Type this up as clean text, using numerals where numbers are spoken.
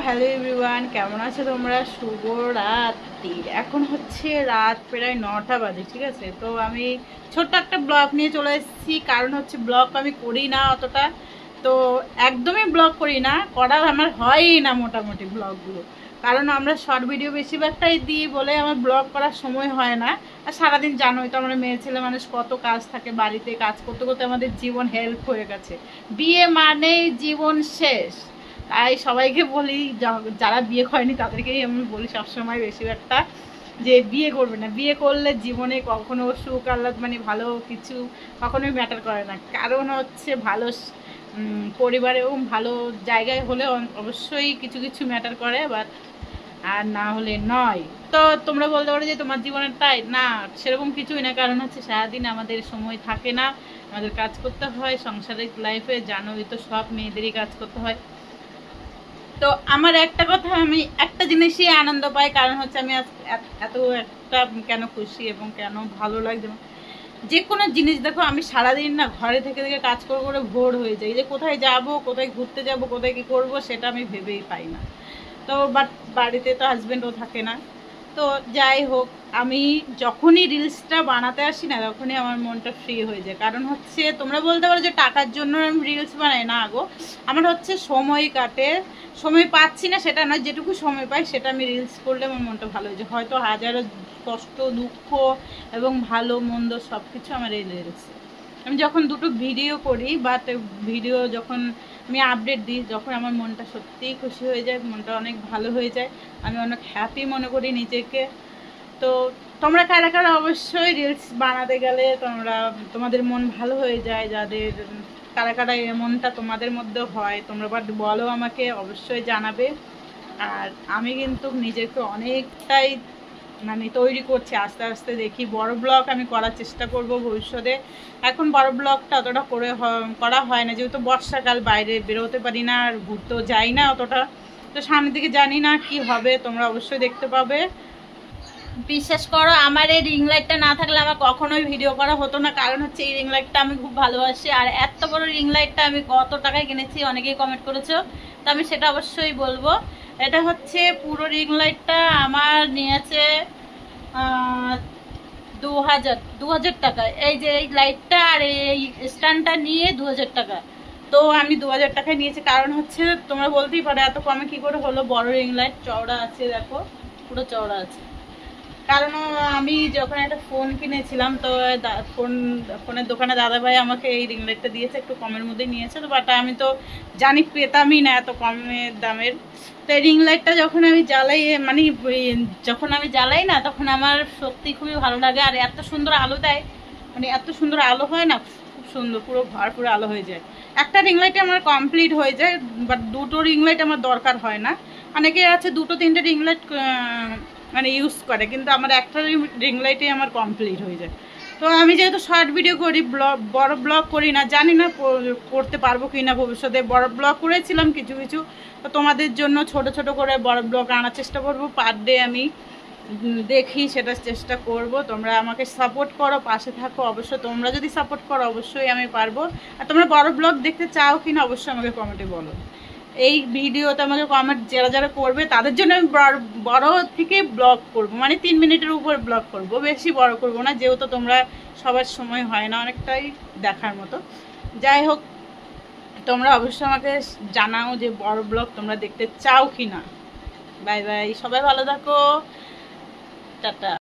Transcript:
Hello everyone, কেমন আছো তোমরা? শুভ রাত্রি। এখন হচ্ছে রাত প্রায় 9টা বাজে, ঠিক আছে? তো আমি ছোট্ট একটা ব্লগ নিয়ে চলে এসেছি। কারণ হচ্ছে ব্লগ আমি করি না অতটা, তো একদমই ব্লগ করি না, করা আমার হয়ই না মোটামুটি ব্লগগুলো। কারণ আমরা শর্ট ভিডিও বেশিরভাগটাই দিই বলে আমার ব্লগ করার সময় হয় না। আর সারাদিন জানোই তো আমরা মেয়ে ছেলে মানুষ, কত কাজ থাকে বাড়িতে, কাজ করতে করতে আমাদের জীবন হেল্প হয়ে গেছে। বিয়ে মানেই জীবন শেষ। তাই সবাইকে বলি, যারা বিয়ে করেনি তাদেরকেই আমি বলি সবসময় বেশিরভাগটা, যে বিয়ে করবে না। বিয়ে করলে জীবনে কখনো সুখ আহ্লাদ মানে ভালো কিছু কখনোই ম্যাটার করে না। কারণ হচ্ছে ভালো পরিবারেও ভালো জায়গায় হলে অবশ্যই কিছু কিছু ম্যাটার করে, বাট আর না হলে নয়। তো তোমরা বলতে পারো যে তোমার জীবনের তাই না, সেরকম কিছুই না। কারণ হচ্ছে সারাদিন আমাদের সময় থাকে না, আমাদের কাজ করতে হয় সংসারিক লাইফে, জানোই তো সব মেয়েদেরই কাজ করতে হয়। তো আমার একটা কথা, আমি একটা জিনিসই আনন্দ পাই, কারণ হচ্ছে আমি এত একটা কেন খুশি এবং কেন ভালো লাগছে। যে কোনো জিনিস দেখো, আমি সারাদিন না ঘরে থেকে থেকে কাজ করে করে ভোর হয়ে যাই, যে কোথায় যাব, কোথায় ঘুরতে যাব, কোথায় কি করব সেটা আমি ভেবেই পাই না। তো বাট বাড়িতে তো হাজব্যান্ডও থাকে না। তো যাই হোক, আমি যখনই রিলসটা বানাতে আসি না তখনই আমার মনটা ফ্রি হয়ে যায়। কারণ হচ্ছে তোমরা বলতে পারো যে টাকার জন্য আমি রিলস বানাই, না গো। আমার হচ্ছে সময় কাটে, সময় পাচ্ছি না সেটা নয়, যেটুকু সময় পাই সেটা আমি রিলস করলে আমার মনটা ভালো হয়ে যায়। হয়তো হাজারো কষ্ট দুঃখ এবং ভালো মন্দ সব কিছু আমার এই রিলসে। আমি যখন দুটো ভিডিও করি, বাট ভিডিও যখন আমি আপডেট দিই, যখন আমার মনটা সত্যিই খুশি হয়ে যায়, মনটা অনেক ভালো হয়ে যায়, আমি অনেক হ্যাপি মনে করি নিজেকে। তো তোমরা কারা কারা অবশ্যই রিলস বানাতে গেলে তোমাদের মন ভালো হয়ে যায়, যাদের কারা কারা এমনটা তোমাদের মধ্যে হয় তোমরা বাট বলো আমাকে, অবশ্যই জানাবে। আর আমি কিন্তু নিজেকে অনেকটাই মানে তৈরি করছি আস্তে আস্তে, দেখি বড় ব্লগ আমি করার চেষ্টা করব ভবিষ্যতে। এখন বড় ব্লগটা অতটা করা হয় না, যেহেতু বর্ষাকাল, বাইরে বেরোতে পারি না আর ঘুরতেও যাই না অতটা। তো সামনের দিকে জানি না কি হবে, তোমরা অবশ্যই দেখতে পাবে। বিশ্বাস করো, আমার এই রিং লাইটটা না থাকলে আমার কখনোই ভিডিও করা হতো না। কারণ হচ্ছে এই রিং লাইটটা আমি খুব ভালোবাসি, আর এত বড় রিং লাইটটা আমি কত টাকায় কিনেছি অনেকেই কমেন্ট করেছো, তো আমি সেটা অবশ্যই বলবো। এটা হচ্ছে পুরো রিং লাইটটা আমার নিয়েছে 2000 টাকা। এই যে এই লাইটটা আর এই স্ট্যান্ডটা নিয়ে 2000 টাকা। তো আমি 2000 টাকায় নিয়েছি। কারণ হচ্ছে তোমরা বলতেই পারো এত কমে কি করে হলো, বড় রিং লাইট চওড়া আছে, দেখো পুরো চওড়া আছে। কারণ আমি যখন একটা ফোন কিনেছিলাম, তো ফোনের দোকানে দাদাভাই আমাকে এই রিং লাইটটা দিয়েছে, একটু কমের মধ্যে নিয়েছে। তো বাট আমি তো জানি পেতামই না এত কমের দামের। তো এই রিং লাইটটা যখন আমি জ্বালাই, মানে যখন আমি জ্বালাই না, তখন আমার সত্যি খুবই ভালো লাগে। আর এত সুন্দর আলো দেয়, মানে এত সুন্দর আলো হয় না, খুব সুন্দর, পুরো ঘর পুরো আলো হয়ে যায়। একটা রিং লাইটে আমার কমপ্লিট হয়ে যায়, বাট দুটো রিং লাইট আমার দরকার হয় না। অনেকে আছে দুটো তিনটে রিং লাইট মানে ইউজ করে, কিন্তু আমার একটা রিং লাইটে আমার কমপ্লিট হয়ে যায়। তো আমি যেহেতু শর্ট ভিডিও করি, বড় ব্লগ করি না, জানি না করতে পারবো কি না ভবিষ্যতে। বড় ব্লগ করেছিলাম কিছু কিছু, তো তোমাদের জন্য ছোট ছোট করে বড় ব্লগ আনার চেষ্টা করব। পার ডে আমি দেখি, সেটা চেষ্টা করব। তোমরা আমাকে সাপোর্ট করো, পাশে থাকো অবশ্যই। তোমরা যদি সাপোর্ট করো অবশ্যই আমি পারবো। আর তোমরা বড় ব্লগ দেখতে চাও কি না অবশ্যই আমাকে কমেন্টে বলো। এই ভিডিওতে আমাকে কমেন্ট যারা যারা করবে তাদের জন্য আমি বড় থেকে ব্লগ করব, মানে 3 মিনিটের উপর ব্লগ করব, বেশি বড় করব না, যেহেতু তোমরা সবার সময় হয় না অনেকটাই দেখার মতো। যাই হোক, তোমরা অবশ্যই আমাকে জানাও যে বড় ব্লগ তোমরা দেখতে চাও কি না। বাই বাই, সবাই ভালো থাকো, টাটা।